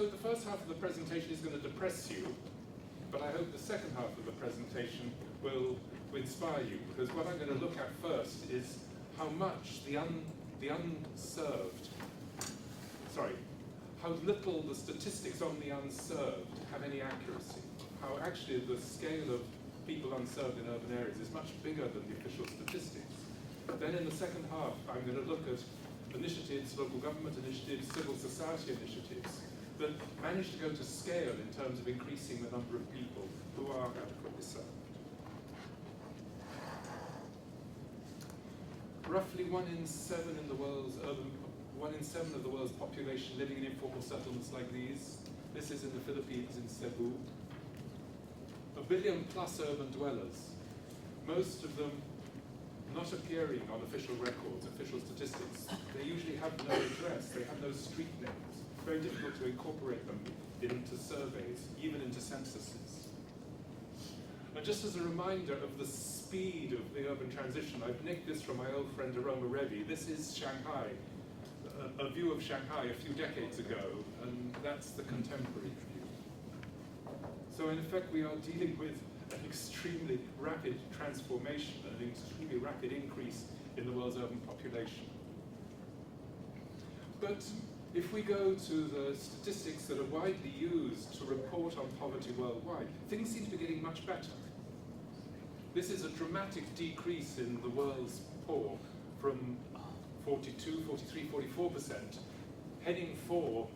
So the first half of the presentation is going to depress you, but I hope the second half of the presentation will inspire you, because what I'm going to look at first is how much how little the statistics on the unserved have any accuracy. How actually the scale of people unserved in urban areas is much bigger than the official statistics. Then in the second half, I'm going to look at initiatives, local government initiatives, civil society initiatives that manage to go to scale in terms of increasing the number of people who are adequately served. Roughly 1 in 7 of the world's population living in informal settlements like these. This is in the Philippines, in Cebu. 1 billion plus urban dwellers, most of them not appearing on official records, official statistics. They usually have no address, they have no street names. It's very difficult to incorporate them into surveys, even into censuses. And just as a reminder of the speed of the urban transition, I've nicked this from my old friend Aroma Revi. This is Shanghai, a view of Shanghai a few decades ago, and that's the contemporary view. So in effect, we are dealing with an extremely rapid transformation, an extremely rapid increase in the world's urban population. But if we go to the statistics that are widely used to report on poverty worldwide, things seem to be getting much better. This is a dramatic decrease in the world's poor from 42, 43, 44%, heading for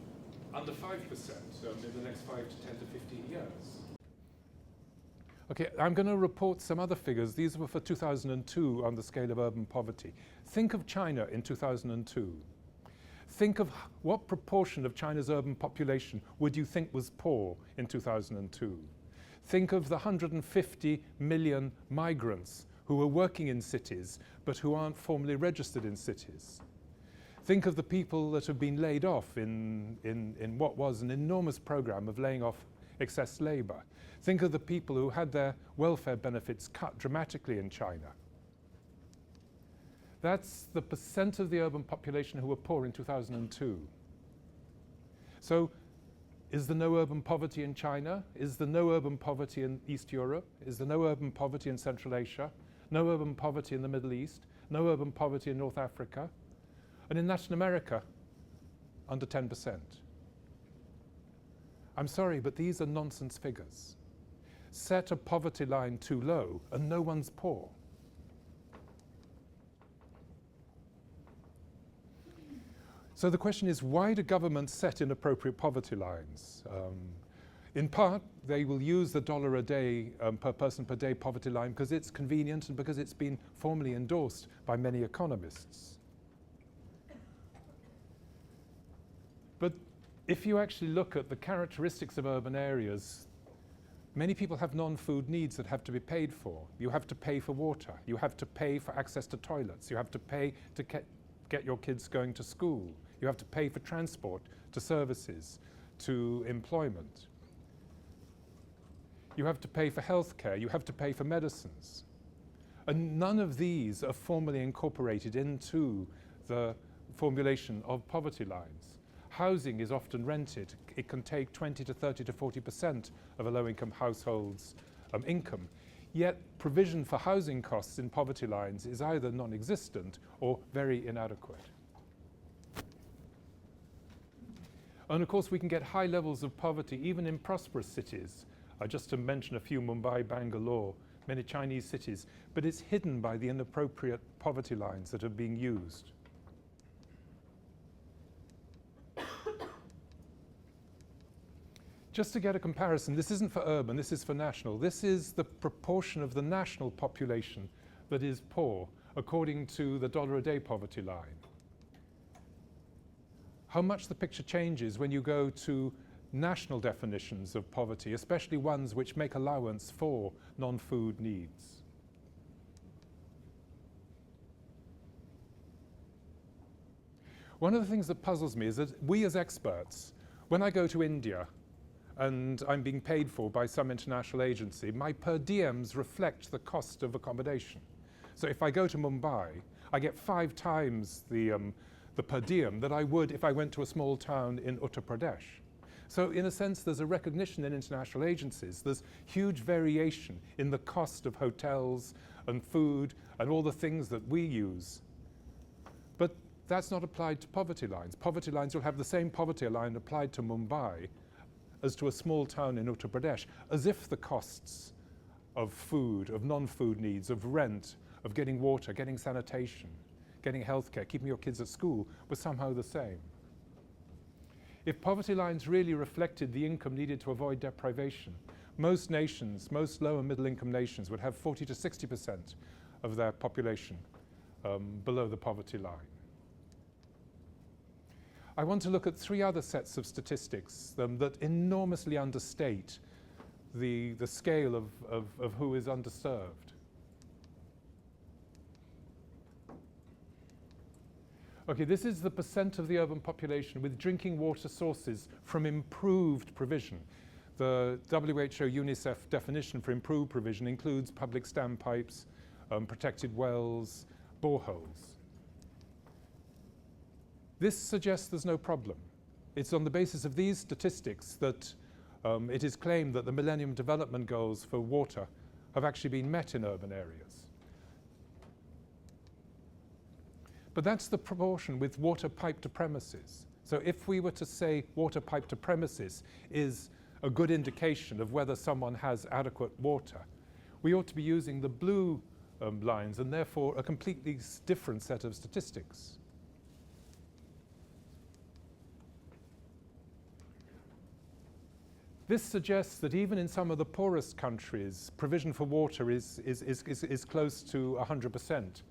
under 5% in the next 5 to 10 to 15 years. Okay, I'm going to report some other figures. These were for 2002 on the scale of urban poverty. Think of China in 2002. Think of what proportion of China's urban population would you think was poor in 2002. Think of the 150 million migrants who are working in cities but who aren't formally registered in cities. Think of the people that have been laid off in what was an enormous program of laying off excess labor. Think of the people who had their welfare benefits cut dramatically in China. That's the percent of the urban population who were poor in 2002. So, is there no urban poverty in China? Is there no urban poverty in East Europe? Is there no urban poverty in Central Asia? No urban poverty in the Middle East? No urban poverty in North Africa? And in Latin America, under 10%. I'm sorry, but these are nonsense figures. Set a poverty line too low, and no one's poor. So the question is, why do governments set inappropriate poverty lines? In part, they will use the $1 a day per person per day poverty line because it's convenient and because it's been formally endorsed by many economists. But if you actually look at the characteristics of urban areas, many people have non-food needs that have to be paid for. You have to pay for water. You have to pay for access to toilets. You have to pay to get your kids going to school. You have to pay for transport, to services, to employment. You have to pay for healthcare. You have to pay for medicines. And none of these are formally incorporated into the formulation of poverty lines. Housing is often rented. It can take 20 to 30 to 40% of a low-income household's income. Yet provision for housing costs in poverty lines is either non-existent or very inadequate. And of course, we can get high levels of poverty even in prosperous cities. Just to mention a few, Mumbai, Bangalore, many Chinese cities, but it's hidden by the inappropriate poverty lines that are being used. Just to get a comparison, this isn't for urban, this is for national. This is the proportion of the national population that is poor, according to the $1 a day poverty line. How much the picture changes when you go to national definitions of poverty, especially ones which make allowance for non-food needs. One of the things that puzzles me is that we as experts, when I go to India, and I'm being paid for by some international agency, my per diems reflect the cost of accommodation. So if I go to Mumbai, I get 5 times the per diem that I would if I went to a small town in Uttar Pradesh. So in a sense, there's a recognition in international agencies. There's huge variation in the cost of hotels and food and all the things that we use. But that's not applied to poverty lines. Poverty lines will have the same poverty line applied to Mumbai as to a small town in Uttar Pradesh, as if the costs of food, of non-food needs, of rent, of getting water, getting sanitation, getting healthcare, keeping your kids at school were somehow the same. If poverty lines really reflected the income needed to avoid deprivation, most nations, most low and middle income nations would have 40 to 60% of their population below the poverty line. I want to look at three other sets of statistics that enormously understate the scale of who is underserved. Okay, this is the percent of the urban population with drinking water sources from improved provision. The WHO UNICEF definition for improved provision includes public standpipes, protected wells, boreholes. This suggests there's no problem. It's on the basis of these statistics that it is claimed that the Millennium Development Goals for water have actually been met in urban areas. But that's the proportion with water piped to premises. So if we were to say water piped to premises is a good indication of whether someone has adequate water, we ought to be using the blue lines and therefore a completely different set of statistics. This suggests that even in some of the poorest countries, provision for water is close to 100%.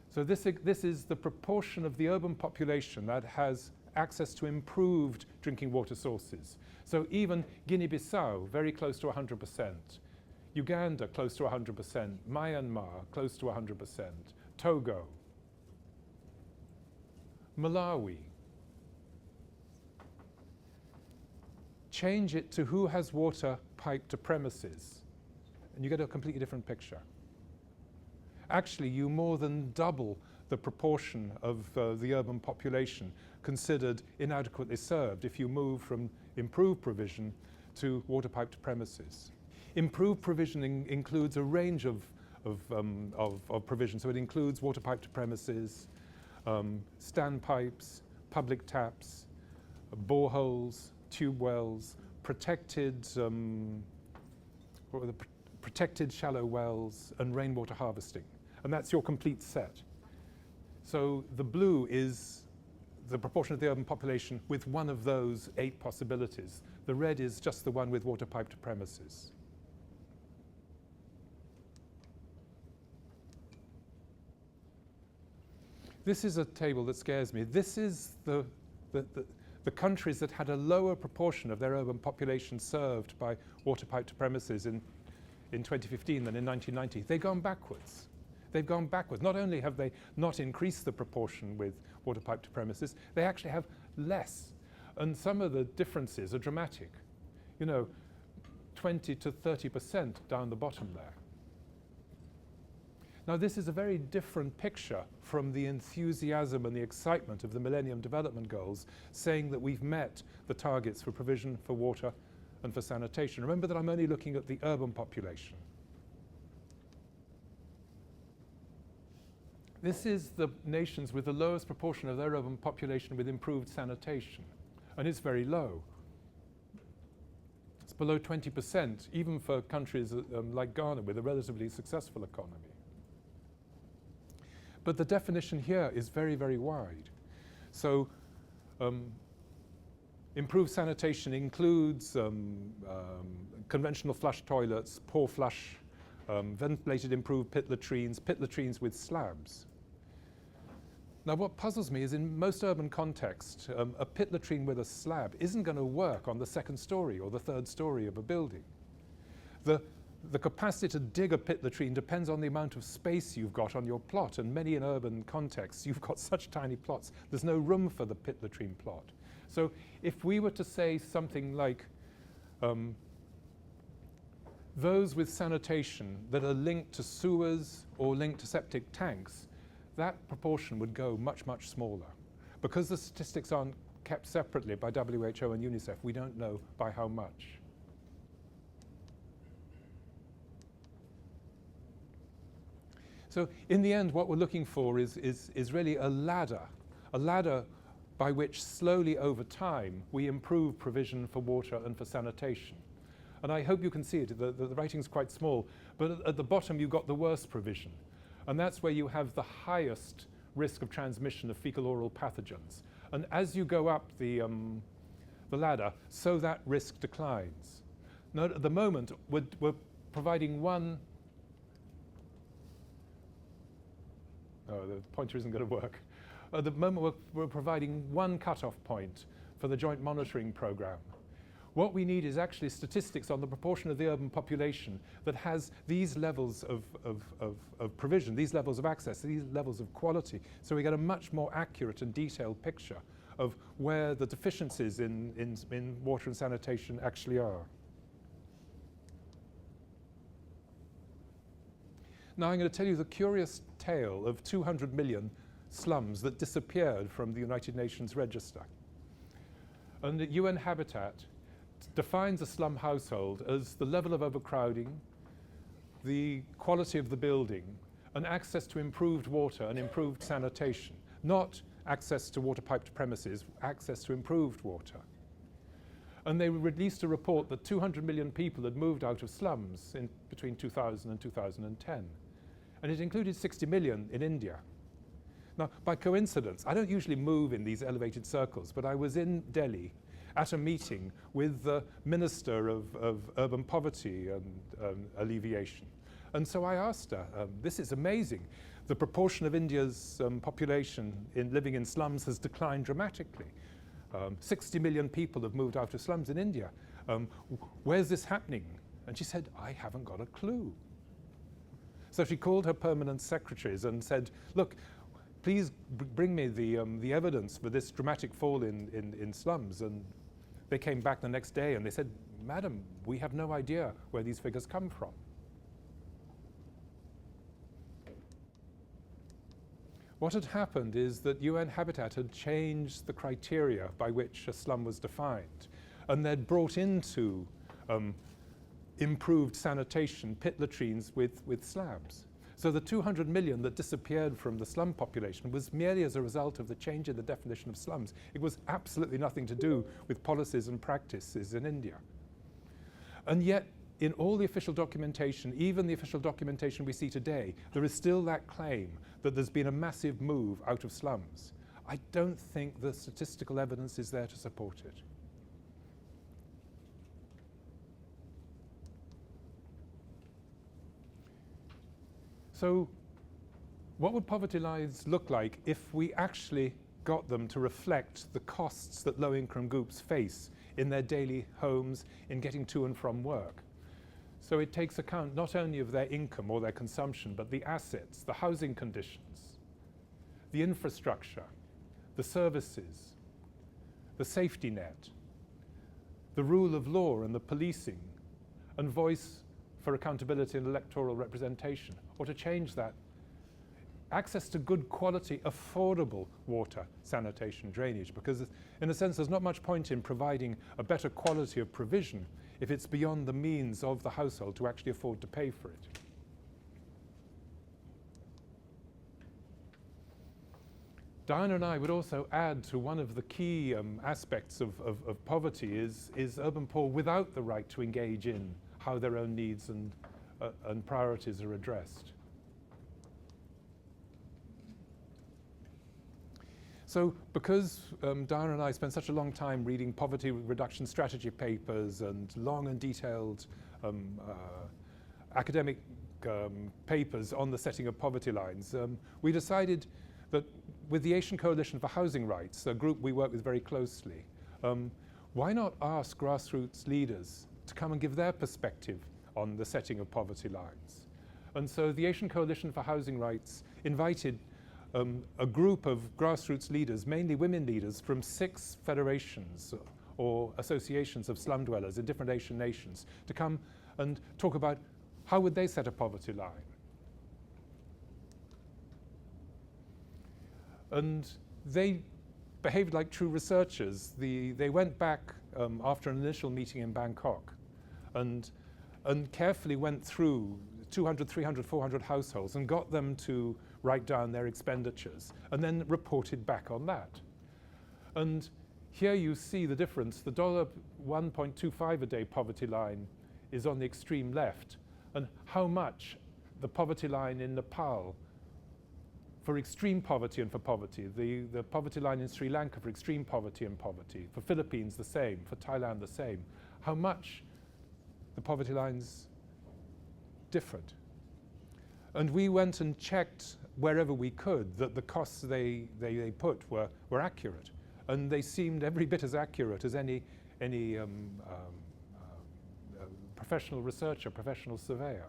So this is the proportion of the urban population that has access to improved drinking water sources. So even Guinea-Bissau, very close to 100%. Uganda, close to 100%. Myanmar, close to 100%. Togo. Malawi. Change it to who has water piped to premises, and you get a completely different picture. Actually, you more than double the proportion of the urban population considered inadequately served if you move from improved provision to water piped to premises. Improved provision includes a range of provision, so it includes water piped to premises, standpipes, public taps, boreholes, tube wells, protected protected shallow wells, and rainwater harvesting. And that's your complete set. So the blue is the proportion of the urban population with one of those 8 possibilities. The red is just the one with water piped to premises. This is a table that scares me. This is the countries that had a lower proportion of their urban population served by water piped to premises in 2015 than in 1990. They've gone backwards. They've gone backwards. Not only have they not increased the proportion with water piped to premises, they actually have less. And some of the differences are dramatic. You know, 20 to 30% down the bottom there. Now, this is a very different picture from the enthusiasm and the excitement of the Millennium Development Goals, saying that we've met the targets for provision for water and for sanitation. Remember that I'm only looking at the urban population. This is the nations with the lowest proportion of their urban population with improved sanitation, and it's very low. It's below 20%, even for countries like Ghana with a relatively successful economy. But the definition here is very, very wide. So improved sanitation includes conventional flush toilets, pour flush, ventilated improved pit latrines with slabs. Now what puzzles me is in most urban contexts, a pit latrine with a slab isn't going to work on the 2nd story or the 3rd story of a building. The capacity to dig a pit latrine depends on the amount of space you've got on your plot, and many in urban contexts, you've got such tiny plots, there's no room for the pit latrine plot. So if we were to say something like those with sanitation that are linked to sewers or linked to septic tanks, that proportion would go much, much smaller. Because the statistics aren't kept separately by WHO and UNICEF. We don't know by how much. So in the end, what we're looking for is really a ladder by which slowly over time we improve provision for water and for sanitation. And I hope you can see it. The writing's quite small, but at the bottom you've got the worst provision. And that's where you have the highest risk of transmission of fecal-oral pathogens. And as you go up the ladder, so that risk declines. Now, at the moment, we're providing one. Oh, the pointer isn't going to work. At the moment, we're providing one cutoff point for the joint monitoring program. What we need is actually statistics on the proportion of the urban population that has these levels of provision, these levels of access, these levels of quality, so we get a much more accurate and detailed picture of where the deficiencies in water and sanitation actually are. Now I'm going to tell you the curious tale of 200 million slums that disappeared from the United Nations register. And the UN Habitat defines a slum household as the level of overcrowding, the quality of the building, and access to improved water and improved sanitation, not access to water-piped premises, access to improved water. And they released a report that 200 million people had moved out of slums in between 2000 and 2010. And it included 60 million in India. Now, by coincidence, I don't usually move in these elevated circles, but I was in Delhi at a meeting with the Minister of Urban Poverty and Alleviation. And so I asked her, this is amazing. The proportion of India's population living in slums has declined dramatically. 60 million people have moved out of slums in India. Where's this happening? And she said, I haven't got a clue. So she called her permanent secretaries and said, look, please bring me the evidence for this dramatic fall in slums. And they came back the next day and they said, Madam, we have no idea where these figures come from. What had happened is that UN Habitat had changed the criteria by which a slum was defined, and they'd brought into improved sanitation pit latrines with slabs. So the 200 million that disappeared from the slum population was merely as a result of the change in the definition of slums. It was absolutely nothing to do with policies and practices in India. And yet, in all the official documentation, even the official documentation we see today, there is still that claim that there's been a massive move out of slums. I don't think the statistical evidence is there to support it. So what would poverty lines look like if we actually got them to reflect the costs that low-income groups face in their daily homes, in getting to and from work? So it takes account not only of their income or their consumption, but the assets, the housing conditions, the infrastructure, the services, the safety net, the rule of law and the policing, and voice for accountability and electoral representation, or to change that, access to good quality, affordable water, sanitation, drainage, because in a sense there's not much point in providing a better quality of provision if it's beyond the means of the household to actually afford to pay for it. Diana and I would also add to one of the key aspects of poverty is urban poor without the right to engage in how their own needs and priorities are addressed. So because Diana and I spent such a long time reading poverty reduction strategy papers and long and detailed academic papers on the setting of poverty lines, we decided that with the Asian Coalition for Housing Rights, a group we work with very closely, why not ask grassroots leaders to come and give their perspective on the setting of poverty lines? And so the Asian Coalition for Housing Rights invited a group of grassroots leaders, mainly women leaders, from 6 federations or associations of slum dwellers in different Asian nations to come and talk about how would they set a poverty line. And they behaved like true researchers. They went back after an initial meeting in Bangkok and carefully went through 200, 300, 400 households and got them to write down their expenditures and then reported back on that. And here you see the difference. The $1.25 a day poverty line is on the extreme left, and how much the poverty line in Nepal for extreme poverty and for poverty, the poverty line in Sri Lanka for extreme poverty and poverty, for Philippines the same, for Thailand the same, how much the poverty line's different. And we went and checked wherever we could that the costs they put were accurate. And they seemed every bit as accurate as any professional researcher, professional surveyor.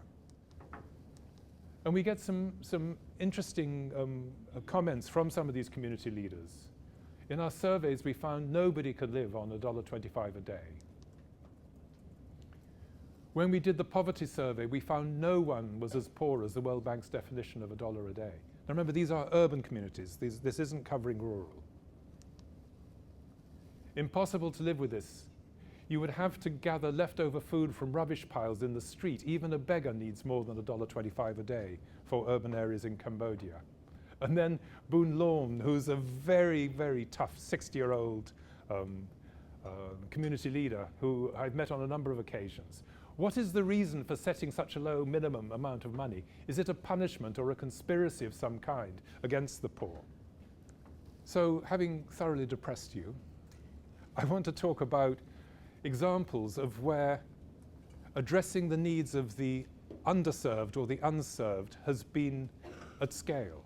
And we get some interesting comments from some of these community leaders. In our surveys, we found nobody could live on $1.25 a day. When we did the poverty survey, we found no one was as poor as the World Bank's definition of $1 a day. Now remember, these are urban communities. This isn't covering rural. Impossible to live with this. You would have to gather leftover food from rubbish piles in the street. Even a beggar needs more than $1.25 a day for urban areas in Cambodia. And then Boon Lorn, who's a very, very tough 60-year-old community leader who I've met on a number of occasions. What is the reason for setting such a low minimum amount of money? Is it a punishment or a conspiracy of some kind against the poor? So, having thoroughly depressed you, I want to talk about examples of where addressing the needs of the underserved or the unserved has been at scale.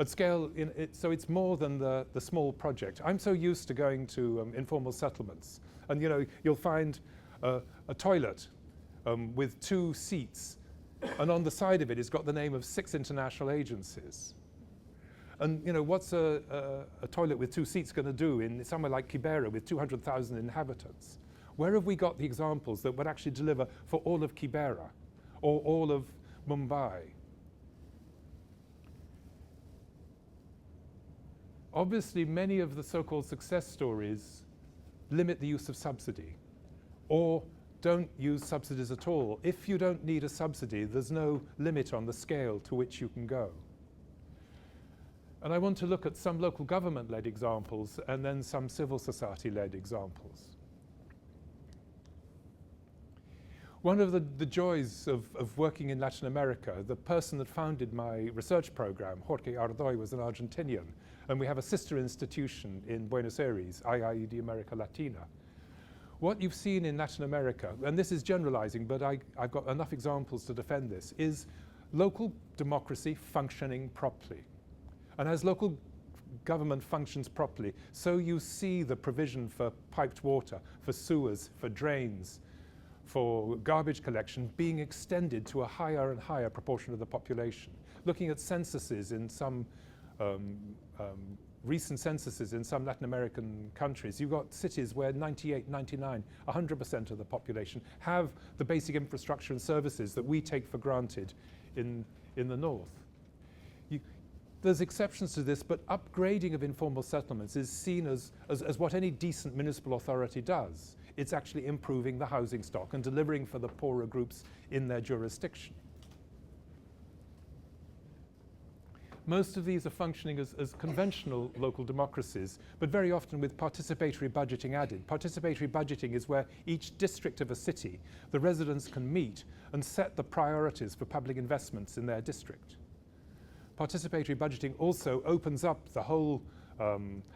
At scale, so it's more than the small project. I'm so used to going to informal settlements, and you'll find a toilet with 2 seats, and on the side of it it's got the name of 6 international agencies. And what's a toilet with 2 seats going to do in somewhere like Kibera with 200,000 inhabitants? Where have we got the examples that would actually deliver for all of Kibera or all of Mumbai? Obviously, many of the so-called success stories limit the use of subsidy or don't use subsidies at all. If you don't need a subsidy, there's no limit on the scale to which you can go. And I want to look at some local government-led examples and then some civil society-led examples. One of the joys of working in Latin America, the person that founded my research program, Jorge Ardoy, was an Argentinian, and we have a sister institution in Buenos Aires, IIED America Latina. What you've seen in Latin America, and this is generalizing, but I've got enough examples to defend this, is local democracy functioning properly. And as local government functions properly, so you see the provision for piped water, for sewers, for drains, for garbage collection being extended to a higher and higher proportion of the population. Looking at censuses in some recent censuses in some Latin American countries, you've got cities where 98, 99, 100% of the population have the basic infrastructure and services that we take for granted in the north. There's exceptions to this, but upgrading of informal settlements is seen as what any decent municipal authority does. It's actually improving the housing stock and delivering for the poorer groups in their jurisdiction. Most of these are functioning as conventional local democracies, but very often with participatory budgeting added. Participatory budgeting is where each district of a city, the residents can meet and set the priorities for public investments in their district. Participatory budgeting also opens up the whole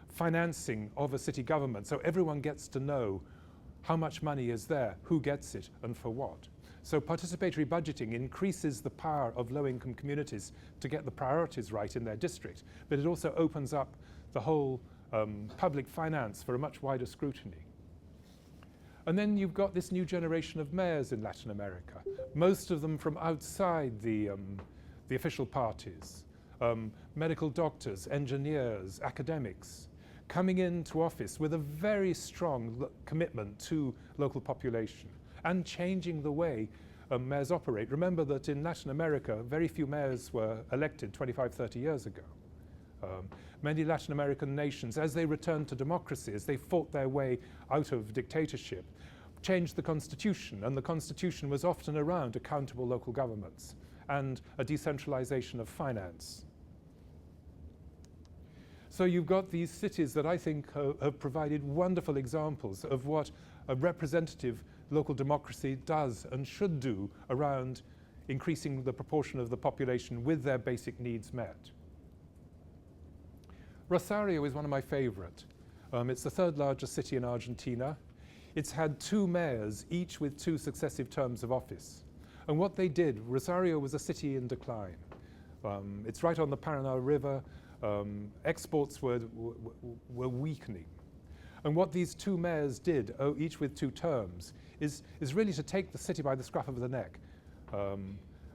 financing of a city government, so everyone gets to know how much money is there, who gets it, and for what. So participatory budgeting increases the power of low-income communities to get the priorities right in their district, but it also opens up the whole public finance for a much wider scrutiny. And then you've got this new generation of mayors in Latin America, most of them from outside the official parties. Medical doctors, engineers, academics, coming into office with a very strong commitment to local population and changing the way mayors operate. Remember that in Latin America, very few mayors were elected 25, 30 years ago. Many Latin American nations, as they returned to democracy, as they fought their way out of dictatorship, changed the constitution, and the constitution was often around accountable local governments and a decentralization of finance. So you've got these cities that I think have provided wonderful examples of what a representative local democracy does and should do around increasing the proportion of the population with their basic needs met. Rosario is one of my favorite. It's the third largest city in Argentina. It's had 2 mayors, each with 2 successive terms of office. And what they did, Rosario was a city in decline. It's right on the Paraná River. Exports were weakening. And what these 2 mayors did, each with 2 terms, is really to take the city by the scruff of the neck,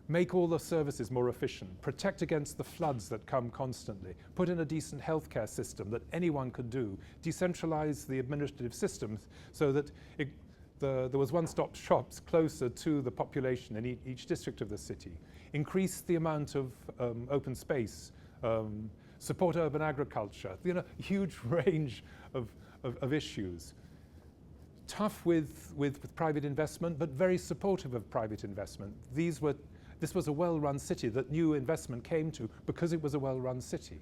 make all the services more efficient, protect against the floods that come constantly, put in a decent healthcare system that anyone could do, decentralize the administrative systems so that there was one-stop shops closer to the population in each district of the city, increase the amount of open space, support urban agriculture, huge range of issues. Tough with private investment, but very supportive of private investment. This was a well-run city that new investment came to because it was a well-run city.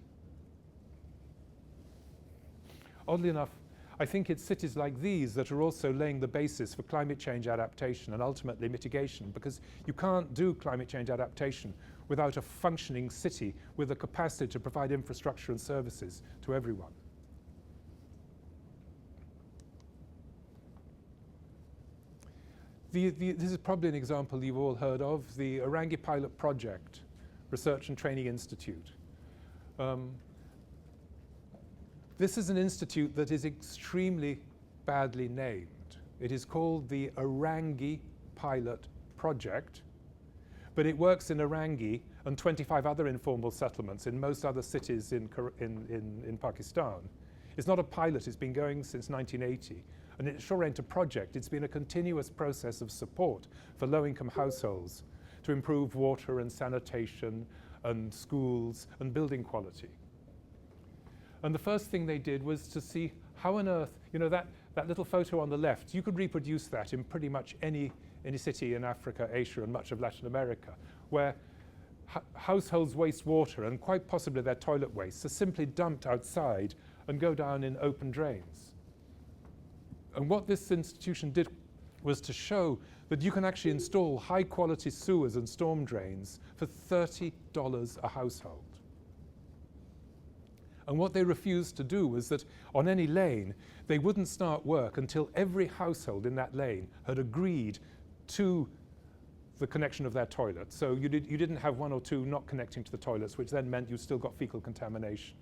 Oddly enough, I think it's cities like these that are also laying the basis for climate change adaptation and ultimately mitigation, because you can't do climate change adaptation without a functioning city with the capacity to provide infrastructure and services to everyone. This is probably an example you've all heard of, the Rangi Pilot Project, Research and Training Institute. This is an institute that is extremely badly named. It is called the Rangi Pilot Project, but it works in Rangi and 25 other informal settlements in most other cities in Pakistan. It's not a pilot, it's been going since 1980. And it sure ain't a project, it's been a continuous process of support for low-income households to improve water and sanitation and schools and building quality. And the first thing they did was to see how on earth, that little photo on the left, you could reproduce that in pretty much any city in Africa, Asia, and much of Latin America, where households waste water, and quite possibly their toilet wastes are simply dumped outside and go down in open drains. And what this institution did was to show that you can actually install high-quality sewers and storm drains for $30 a household. And what they refused to do was that on any lane, they wouldn't start work until every household in that lane had agreed to the connection of their toilet. So you didn't have 1 or 2 not connecting to the toilets, which then meant you still got fecal contamination.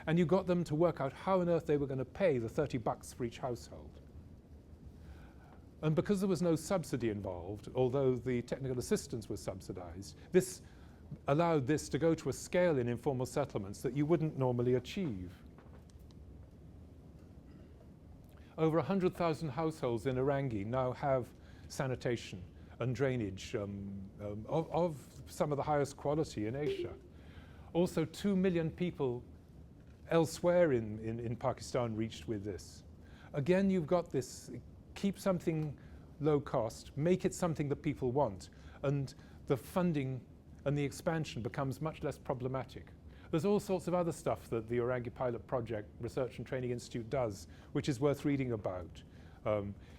And you got them to work out how on earth they were going to pay the $30 for each household. And because there was no subsidy involved, although the technical assistance was subsidized, this allowed this to go to a scale in informal settlements that you wouldn't normally achieve. Over 100,000 households in Rangi now have sanitation and drainage of some of the highest quality in Asia. Also, 2 million people elsewhere in Pakistan reached with this. Again, you've got this, keep something low cost, make it something that people want, and the funding and the expansion becomes much less problematic. There's all sorts of other stuff that the Rangi Pilot Project Research and Training Institute does, which is worth reading about.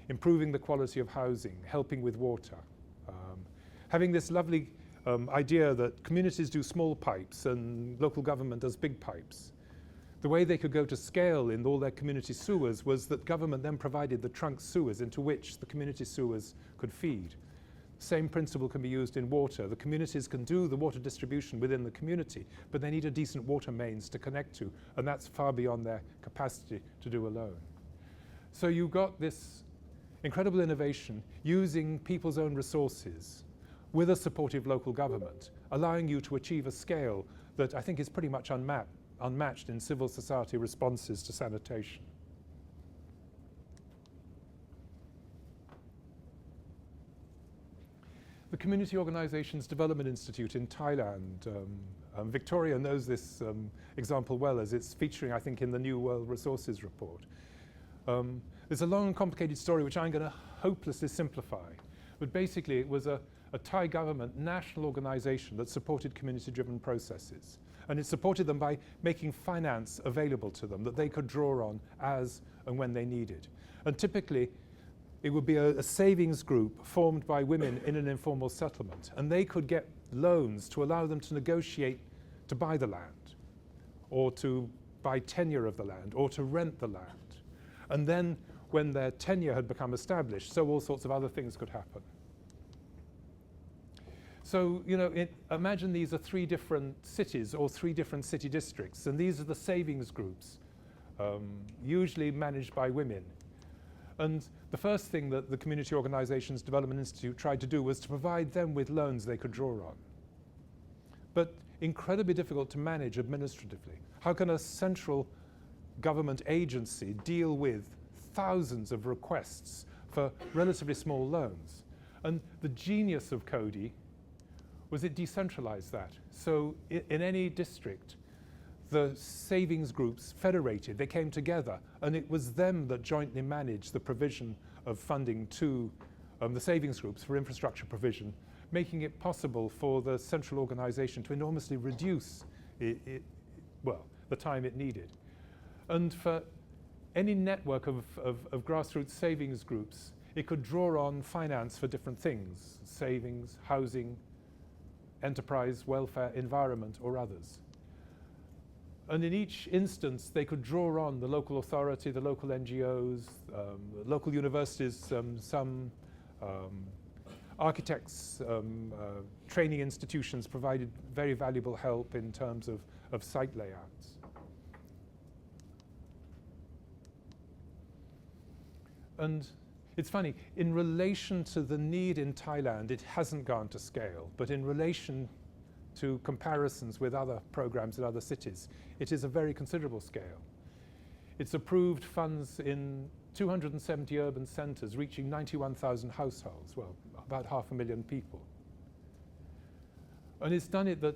Improving the quality of housing, helping with water. Having this lovely idea that communities do small pipes and local government does big pipes. The way they could go to scale in all their community sewers was that government then provided the trunk sewers into which the community sewers could feed. Same principle can be used in water. The communities can do the water distribution within the community, but they need a decent water mains to connect to, and that's far beyond their capacity to do alone. So you got this incredible innovation using people's own resources with a supportive local government, allowing you to achieve a scale that I think is pretty much unmatched in civil society responses to sanitation. The Community Organizations Development Institute in Thailand Victoria knows this example well, as it's featuring, I think, in the New World Resources Report. There's a long and complicated story which I'm going to hopelessly simplify. But basically, it was a Thai government national organization that supported community-driven processes. And it supported them by making finance available to them that they could draw on as and when they needed. And typically, it would be a savings group formed by women in an informal settlement. And they could get loans to allow them to negotiate to buy the land, or to buy tenure of the land, or to rent the land. And then, when their tenure had become established, so all sorts of other things could happen. So, you know, imagine these are 3 different cities or 3 different city districts, and these are the savings groups, usually managed by women. And the first thing that the Community Organizations Development Institute tried to do was to provide them with loans they could draw on. But incredibly difficult to manage administratively. How can a central government agency deal with thousands of requests for relatively small loans? And the genius of Cody was it decentralized that. So in any district, the savings groups federated, they came together, and it was them that jointly managed the provision of funding to the savings groups for infrastructure provision, making it possible for the central organization to enormously reduce the time it needed. And for any network of grassroots savings groups, it could draw on finance for different things: savings, housing, enterprise, welfare, environment, or others. And in each instance, they could draw on the local authority, the local NGOs, local universities, some architects, training institutions provided very valuable help in terms of site layouts. And it's funny, in relation to the need in Thailand, it hasn't gone to scale, but in relation to comparisons with other programs in other cities, it is a very considerable scale. It's approved funds in 270 urban centers, reaching 91,000 households, well, about 500,000 people. And it's done it that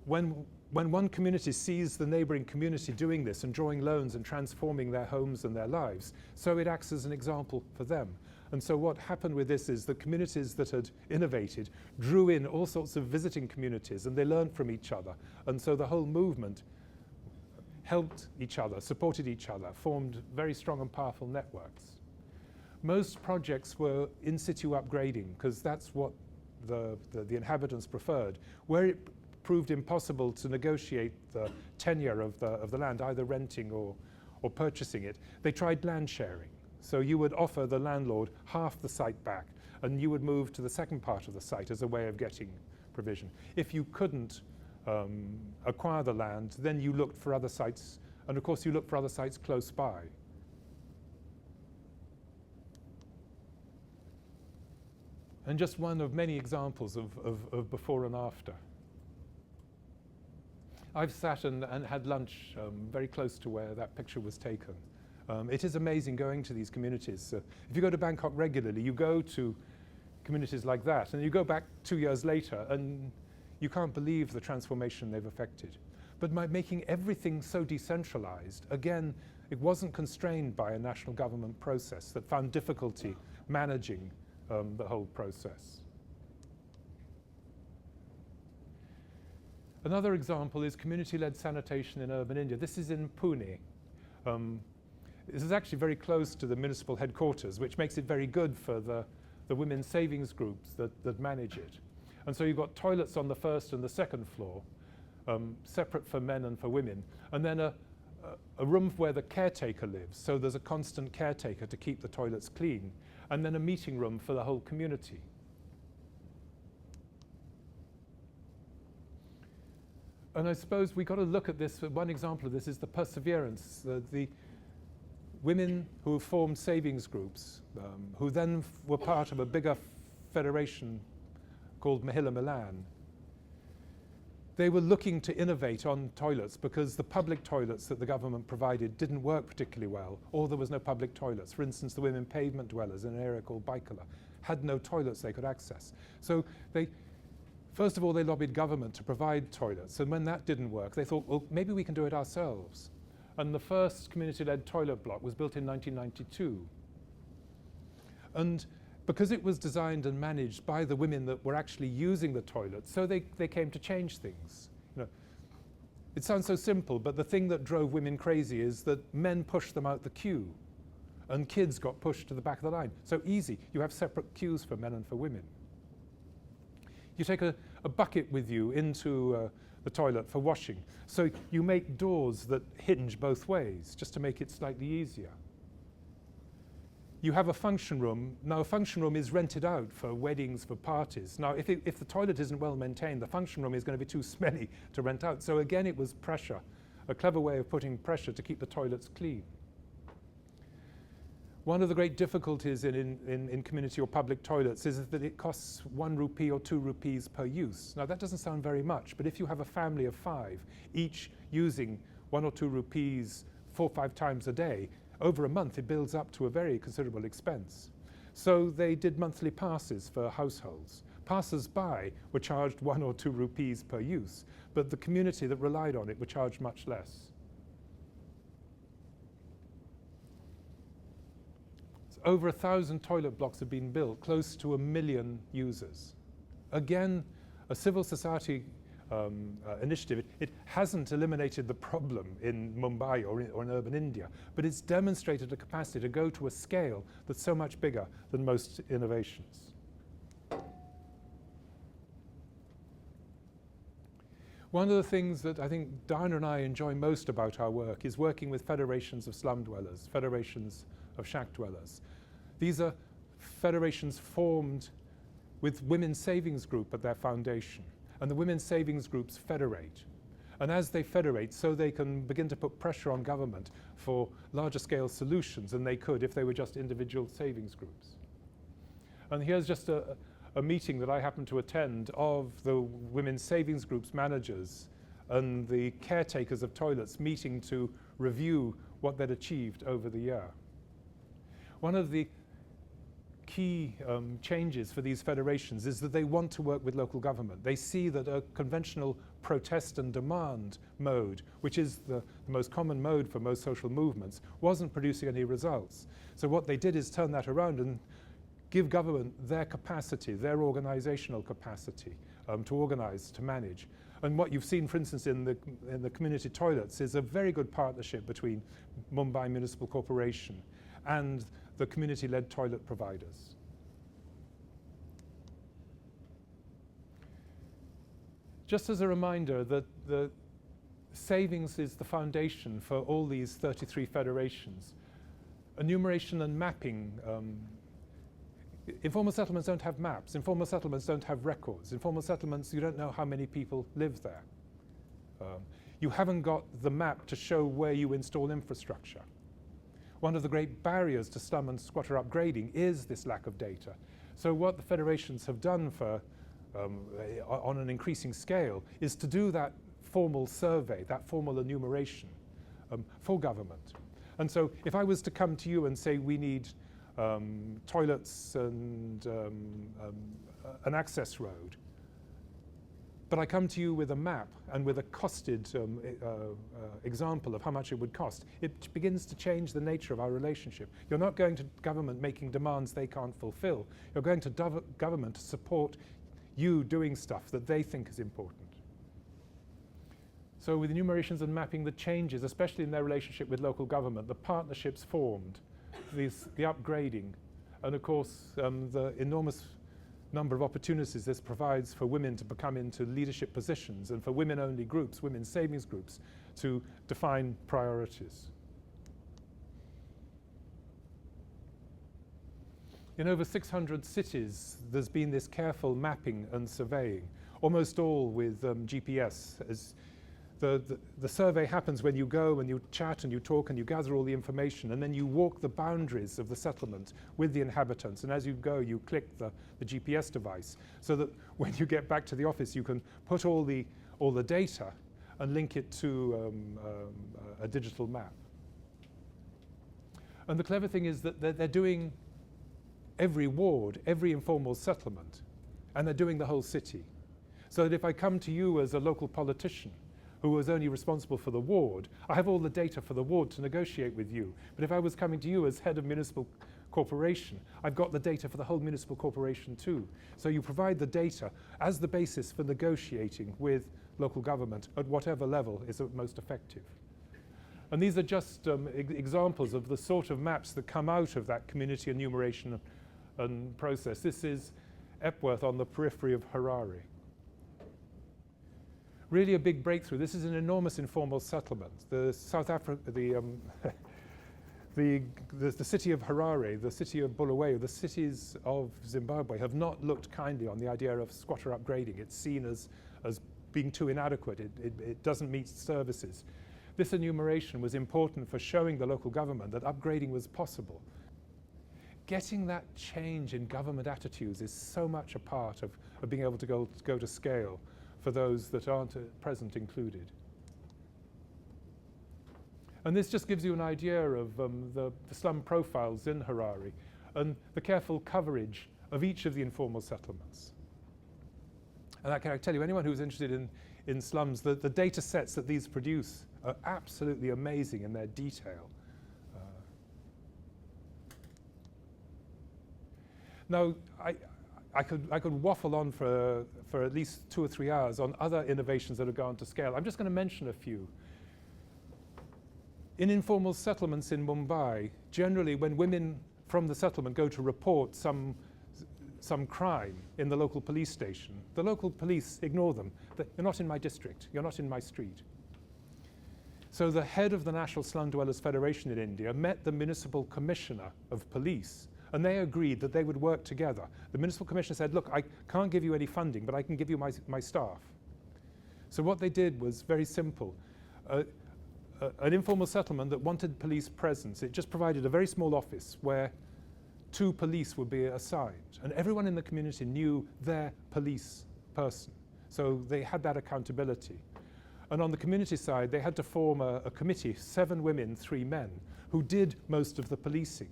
when one community sees the neighboring community doing this and drawing loans and transforming their homes and their lives, so it acts as an example for them. And so what happened with this is the communities that had innovated drew in all sorts of visiting communities, and they learned from each other. And so the whole movement helped each other, supported each other, formed very strong and powerful networks. Most projects were in situ upgrading, because that's what the inhabitants preferred. Where it proved impossible to negotiate the tenure of the land, either renting or purchasing it, they tried land sharing. So you would offer the landlord half the site back, and you would move to the second part of the site as a way of getting provision. If you couldn't acquire the land, then you looked for other sites, and of course you looked for other sites close by. And just one of many examples of before and after. I've sat and had lunch very close to where that picture was taken. It is amazing going to these communities. If you go to Bangkok regularly, you go to communities like that, and you go back 2 years later, and you can't believe the transformation they've effected. But by making everything so decentralized, again, it wasn't constrained by a national government process that found difficulty managing the whole process. Another example is community-led sanitation in urban India. This is in Pune. This is actually very close to the municipal headquarters, which makes it very good for the women's savings groups that manage it. And so you've got toilets on the first and the second floor, separate for men and for women, and then a room where the caretaker lives, so there's a constant caretaker to keep the toilets clean, and then a meeting room for the whole community. And I suppose we've got to look at this. One example of this is the perseverance. The women who formed savings groups, who then were part of a bigger federation called Mahila Milan. They were looking to innovate on toilets because the public toilets that the government provided didn't work particularly well, or there was no public toilets. For instance, the women pavement dwellers in an area called Baikala had no toilets they could access. So they First of all, they lobbied government to provide toilets, and when that didn't work, they thought, well, maybe we can do it ourselves. And the first community-led toilet block was built in 1992. And because it was designed and managed by the women that were actually using the toilet, so they came to change things. You know, it sounds so simple, but the thing that drove women crazy is that men pushed them out the queue, and kids got pushed to the back of the line. So easy, you have separate queues for men and for women. You take a bucket with you into the toilet for washing. So you make doors that hinge both ways, just to make it slightly easier. You have a function room. Now, a function room is rented out for weddings, for parties. Now, if the toilet isn't well maintained, the function room is going to be too smelly to rent out. So again, it was pressure, a clever way of putting pressure to keep the toilets clean. One of the great difficulties in community or public toilets is that it costs 1 rupee or 2 rupees per use. Now, that doesn't sound very much, but if you have a family of 5, each using 1 or 2 rupees 4 or 5 times a day, over a month it builds up to a very considerable expense. So they did monthly passes for households. Passers-by were charged 1 or 2 rupees per use, but the community that relied on it were charged much less. Over 1,000 toilet blocks have been built, close to 1 million users. Again, a civil society initiative. It hasn't eliminated the problem in Mumbai or in urban India, but it's demonstrated a capacity to go to a scale that's so much bigger than most innovations. One of the things that I think Diana and I enjoy most about our work is working with federations of slum dwellers, federations of shack dwellers. These are federations formed with Women's Savings Group at their foundation. And the Women's Savings Groups federate. And as they federate, so they can begin to put pressure on government for larger scale solutions than they could if they were just individual savings groups. And here's just a meeting that I happened to attend of the Women's Savings Groups managers and the caretakers of toilets meeting to review what they'd achieved over the year. One of the key changes for these federations is that they want to work with local government. They see that a conventional protest and demand mode, which is the most common mode for most social movements, wasn't producing any results. So what they did is turn that around and give government their capacity, their organizational capacity to organize, to manage. And what you've seen, for instance, in the community toilets is a very good partnership between Mumbai Municipal Corporation and the community-led toilet providers. Just as a reminder that the savings is the foundation for all these 33 federations. Enumeration and mapping. Informal settlements don't have maps. Informal settlements don't have records. Informal settlements, you don't know how many people live there. You haven't got the map to show where you install infrastructure. One of the great barriers to slum and squatter upgrading is this lack of data. So what the federations have done for, on an increasing scale is to do that formal survey, that formal enumeration for government. And so if I was to come to you and say we need toilets and an access road, but I come to you with a map and with a costed example of how much it would cost, it begins to change the nature of our relationship. You're not going to government making demands they can't fulfill. You're going to government to support you doing stuff that they think is important. So with enumerations and mapping, the changes, especially in their relationship with local government, the partnerships formed, the upgrading, and of course the enormous number of opportunities this provides for women to become into leadership positions and for women-only groups, women's savings groups, to define priorities. In over 600 cities, there's been this careful mapping and surveying, almost all with GPS. As the survey happens when you go and you chat and you talk and you gather all the information, and then you walk the boundaries of the settlement with the inhabitants, and as you go you click the GPS device so that when you get back to the office you can put all the data and link it to a digital map. And the clever thing is that they're doing every ward, every informal settlement, and they're doing the whole city. So that if I come to you as a local politician who was only responsible for the ward, I have all the data for the ward to negotiate with you. But if I was coming to you as head of municipal corporation, I've got the data for the whole municipal corporation too. So you provide the data as the basis for negotiating with local government at whatever level is most effective. And these are just examples of the sort of maps that come out of that community enumeration and process. This is Epworth on the periphery of Harare. Really a big breakthrough. This is an enormous informal settlement. The the city of Harare, the city of Bulawayo, the cities of Zimbabwe have not looked kindly on the idea of squatter upgrading. It's seen as being too inadequate. It doesn't meet services. This enumeration was important for showing the local government that upgrading was possible. Getting that change in government attitudes is so much a part of being able to go to scale for those that aren't at present included. And this just gives you an idea of the slum profiles in Harare and the careful coverage of each of the informal settlements. And I can tell you, anyone who's interested in slums, the data sets that these produce are absolutely amazing in their detail. Now, I could waffle on for at least 2 or 3 hours on other innovations that have gone to scale. I'm just going to mention a few. In informal settlements in Mumbai, generally when women from the settlement go to report some crime in the local police station, the local police ignore them. You're not in my district, you're not in my street. So the head of the National Slum Dwellers Federation in India met the municipal commissioner of police, and they agreed that they would work together. The municipal commissioner said, look, I can't give you any funding, but I can give you my staff. So what they did was very simple. An informal settlement that wanted police presence, it just provided a very small office where 2 police would be assigned. And everyone in the community knew their police person. So they had that accountability. And on the community side, they had to form a committee, 7 women, 3 men, who did most of the policing.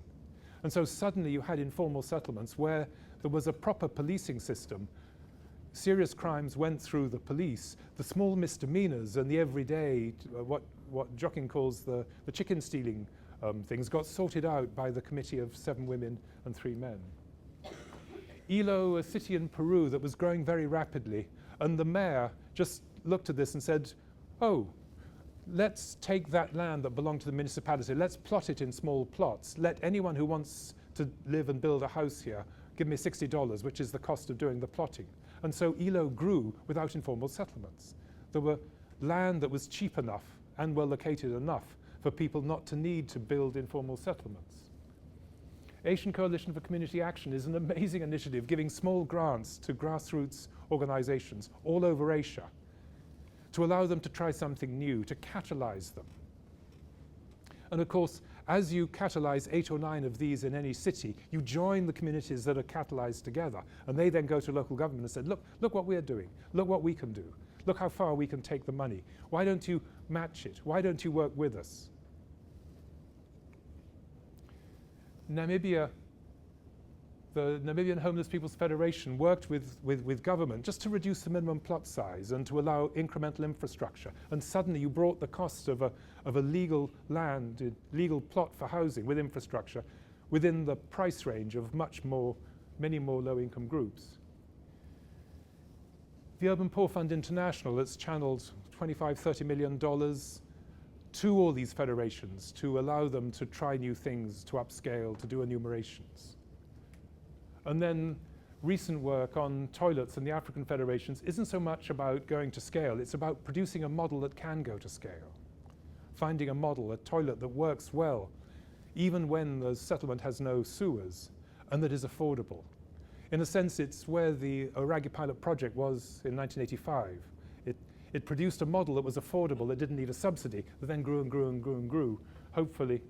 And so suddenly you had informal settlements where there was a proper policing system. Serious crimes went through the police. The small misdemeanors and the everyday, what Joaquin calls the chicken stealing things, got sorted out by the committee of 7 women and 3 men. Ilo, a city in Peru that was growing very rapidly, and the mayor just looked at this and said, oh, let's take that land that belonged to the municipality, let's plot it in small plots. Let anyone who wants to live and build a house here give me $60, which is the cost of doing the plotting. And so Ilo grew without informal settlements. There were land that was cheap enough and well located enough for people not to need to build informal settlements. Asian Coalition for Community Action is an amazing initiative giving small grants to grassroots organizations all over Asia to allow them to try something new, to catalyze them. And of course, as you catalyze 8 or 9 of these in any city, you join the communities that are catalyzed together, and they then go to local government and say, look what we're doing, look what we can do, look how far we can take the money. Why don't you match it? Why don't you work with us? Namibia, the Namibian Homeless People's Federation worked with government just to reduce the minimum plot size and to allow incremental infrastructure. And suddenly you brought the cost of a legal land, legal plot for housing with infrastructure within the price range of many more low-income groups. The Urban Poor Fund International has channeled $25–30 million to all these federations to allow them to try new things, to upscale, to do enumerations. And then recent work on toilets and the African federations isn't so much about going to scale, it's about producing a model that can go to scale. Finding a model, a toilet that works well, even when the settlement has no sewers, and that is affordable. In a sense, it's where the Rangi pilot project was in 1985. It produced a model that was affordable, that didn't need a subsidy, that then grew and grew and grew and grew. Hopefully,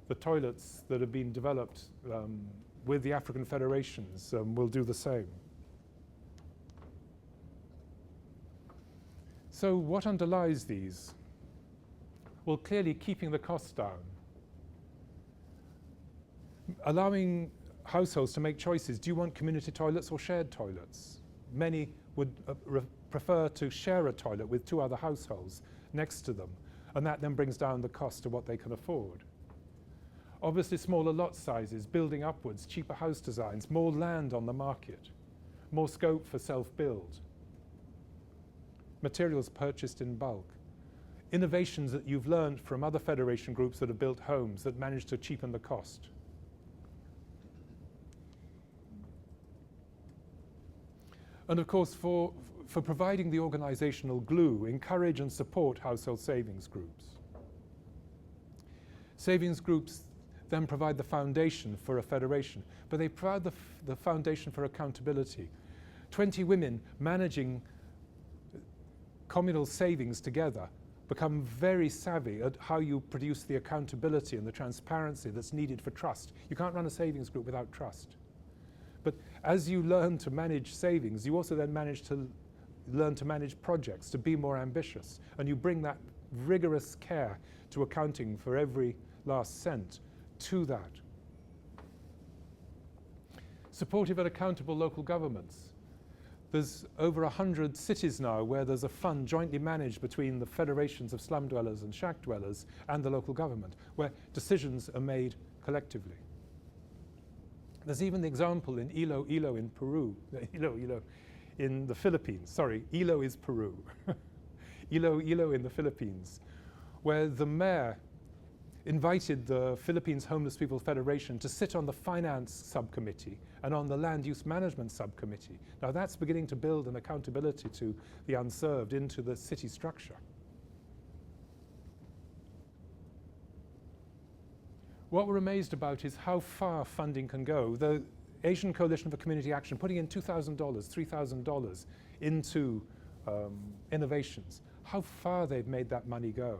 the toilets that have been developed with the African federations will do the same. So what underlies these? Well, clearly keeping the costs down. Allowing households to make choices. Do you want community toilets or shared toilets? Many would prefer to share a toilet with 2 other households next to them, and that then brings down the cost to what they can afford. Obviously, smaller lot sizes, building upwards, cheaper house designs, more land on the market, more scope for self-build, materials purchased in bulk, innovations that you've learned from other federation groups that have built homes that manage to cheapen the cost. And of course, for providing the organizational glue, encourage and support household savings groups. Savings groups then provide the foundation for a federation, but they provide the foundation for accountability. 20 women managing communal savings together become very savvy at how you produce the accountability and the transparency that's needed for trust. You can't run a savings group without trust. But as you learn to manage savings, you also then learn to manage projects, to be more ambitious, and you bring that rigorous care to accounting for every last cent to that. Supportive and accountable local governments. There's over 100 cities now where there's a fund jointly managed between the federations of slum dwellers and shack dwellers and the local government, where decisions are made collectively. There's even the example in Ilo in Peru, Ilo in the Philippines. Sorry, Ilo is Peru. Ilo in the Philippines, where the mayor invited the Philippines Homeless People Federation to sit on the finance subcommittee and on the land use management subcommittee. Now that's beginning to build an accountability to the unserved into the city structure. What we're amazed about is how far funding can go. The Asian Coalition for Community Action putting in $2,000, $3,000 into innovations, how far they've made that money go.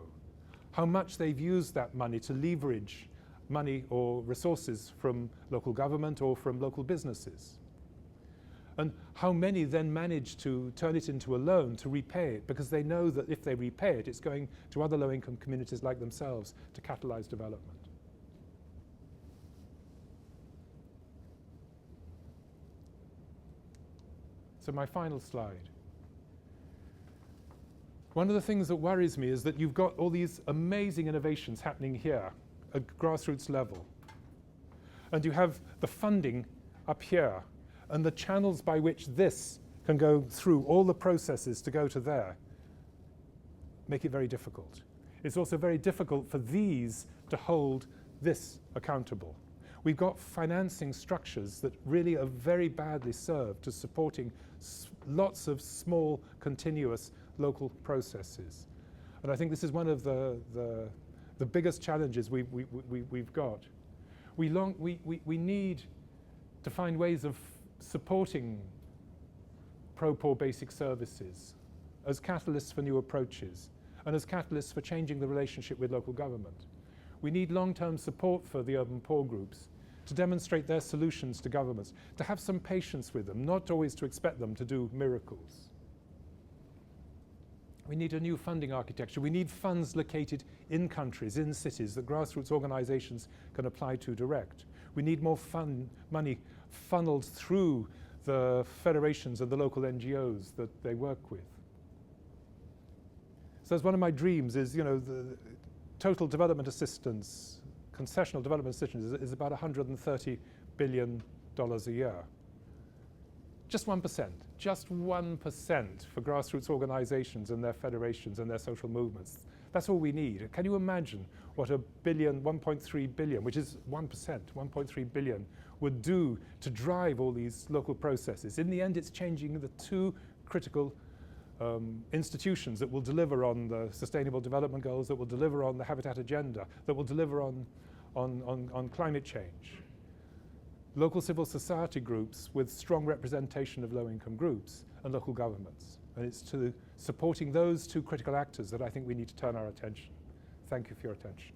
How much they've used that money to leverage money or resources from local government or from local businesses. And how many then manage to turn it into a loan to repay it, because they know that if they repay it, it's going to other low-income communities like themselves to catalyze development. So my final slide. One of the things that worries me is that you've got all these amazing innovations happening here at grassroots level. And you have the funding up here, and the channels by which this can go through, all the processes to go to there, make it very difficult. It's also very difficult for these to hold this accountable. We've got financing structures that really are very badly served to supporting lots of small, continuous local processes. And I think this is one of the biggest challenges we've got. We need to find ways of supporting pro-poor basic services as catalysts for new approaches and as catalysts for changing the relationship with local government. We need long-term support for the urban poor groups to demonstrate their solutions to governments, to have some patience with them, not always to expect them to do miracles. We need a new funding architecture. We need funds located in countries, in cities, that grassroots organizations can apply to direct. We need more money funneled through the federations and the local NGOs that they work with. So as one of my dreams is, the total development assistance, concessional development assistance is about $130 billion a year. Just 1%, just 1% for grassroots organizations and their federations and their social movements. That's all we need. Can you imagine what $1.3 billion, which is 1%, 1.3 billion, would do to drive all these local processes? In the end, it's changing the two critical institutions that will deliver on the Sustainable Development Goals, that will deliver on the Habitat Agenda, that will deliver on climate change. Local civil society groups with strong representation of low-income groups and local governments. And it's to supporting those two critical actors that I think we need to turn our attention. Thank you for your attention.